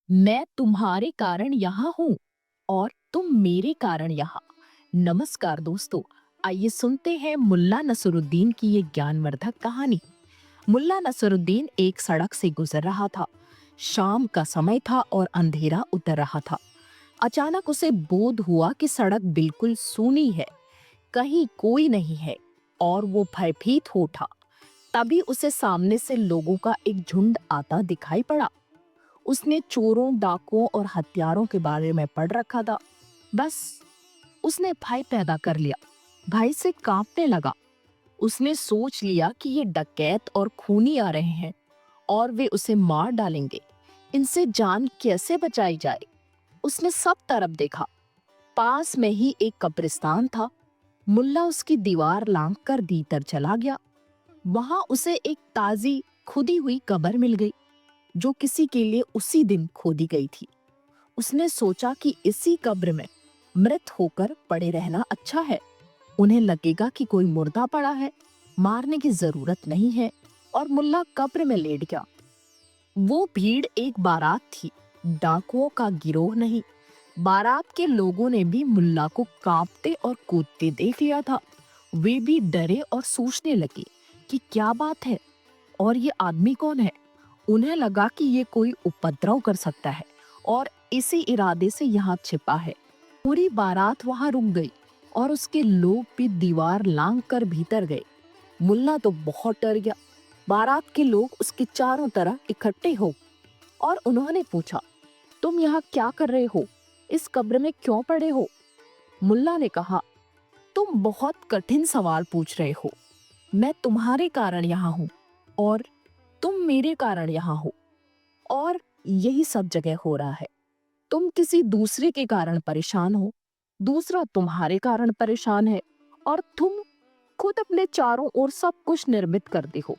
मैं तुम्हारे कारण यहाँ हूँ और तुम मेरे कारण यहाँ। नमस्कार दोस्तों, आइए सुनते हैं मुल्ला नसरुद्दीन की ये ज्ञानवर्धक कहानी। मुल्ला नसरुद्दीन एक सड़क से गुजर रहा था। शाम का समय था और अंधेरा उतर रहा था। अचानक उसे बोध हुआ कि सड़क बिल्कुल सूनी है, कहीं कोई नहीं है और वो भयभीत हो उठा। तभी उसे सामने से लोगों का एक झुंड आता दिखाई पड़ा। उसने चोरों, डाकुओं और हत्यारों के बारे में पढ़ रखा था। बस उसने भय पैदा कर लिया। भय से कांपने लगा। उसने सोच लिया कि ये डकैत और खूनी आ रहे हैं और वे उसे मार डालेंगे। इनसे जान कैसे बचाई जाए? उसने सब तरफ देखा। पास में ही एक कब्रिस्तान था। मुल्ला उसकी दीवार लांघ कर भीतर चला गया। वहां उसे एक ताजी खुदी हुई कब्र मिल गई, जो किसी के लिए उसी दिन खोदी गई थी। उसने सोचा कि इसी कब्र में मृत होकर पड़े रहना अच्छा है। उन्हें लगेगा कि कोई मुर्दा पड़ा है, मारने की जरूरत नहीं है। और मुल्ला कब्र में लेट गया। वो भीड़ एक बारात थी, डाकुओं का गिरोह नहीं। बारात के लोगों ने भी मुल्ला को कांपते और कूदते देख लिया था। वे भी डरे और सोचने लगे कि क्या बात है और ये आदमी कौन है। उन्हें लगा कि ये कोई उपद्रव कर सकता है और इसी इरादे से यहाँ छिपा है। पूरी बारात वहां रुक गई और उसके लोग भी दीवार लांघ कर भीतर गए। मुल्ला तो बहुत डर गया। बारात के लोग उसके चारों तरफ इकट्ठे हो और उन्होंने पूछा, तुम यहाँ क्या कर रहे हो? इस कब्र में क्यों पड़े हो? मुल्ला ने कहा, तुम बहुत कठिन सवाल पूछ रहे हो। मैं तुम्हारे कारण यहाँ हूँ और तुम मेरे कारण यहाँ हो, और यही सब जगह हो रहा है। तुम किसी दूसरे के कारण परेशान हो, दूसरा तुम्हारे कारण परेशान है, और तुम खुद अपने चारों ओर सब कुछ निर्मित करते हो,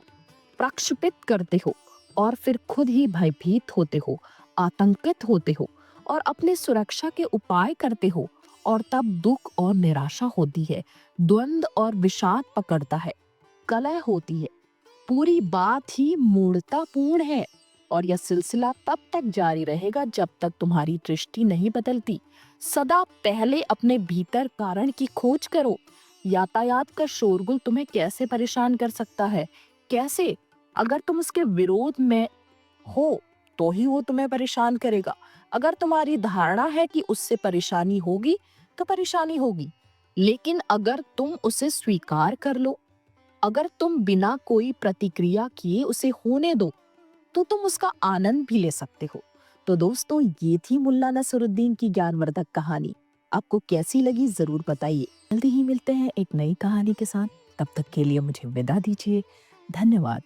प्रक्षेपित करते हो, और फिर खुद ही भयभीत होते हो, आतंकित होते हो और अपने सुरक्षा के उपाय करते हो। और तब दुख और निराशा होती है, द्वंद्व और विषाद पकड़ता है, कलह होती है। पूरी बात ही मूढ़तापूर्ण है और यह सिलसिला तब तक जारी रहेगा जब तक तुम्हारी दृष्टि नहीं बदलती। सदा पहले अपने भीतर कारण की खोज करो। यातायात का शोरगुल तुम्हें कैसे परेशान कर सकता है? कैसे? अगर तुम उसके विरोध में हो तो ही वो तुम्हें परेशान करेगा। अगर तुम्हारी धारणा है कि उससे परेशानी होगी तो परेशानी होगी। लेकिन अगर तुम उसे स्वीकार कर लो, अगर तुम बिना कोई प्रतिक्रिया किए उसे होने दो, तो तुम उसका आनंद भी ले सकते हो। तो दोस्तों, ये थी मुल्ला नसरुद्दीन की ज्ञानवर्धक कहानी। आपको कैसी लगी जरूर बताइए। जल्दी ही मिलते हैं एक नई कहानी के साथ। तब तक के लिए मुझे विदा दीजिए। धन्यवाद।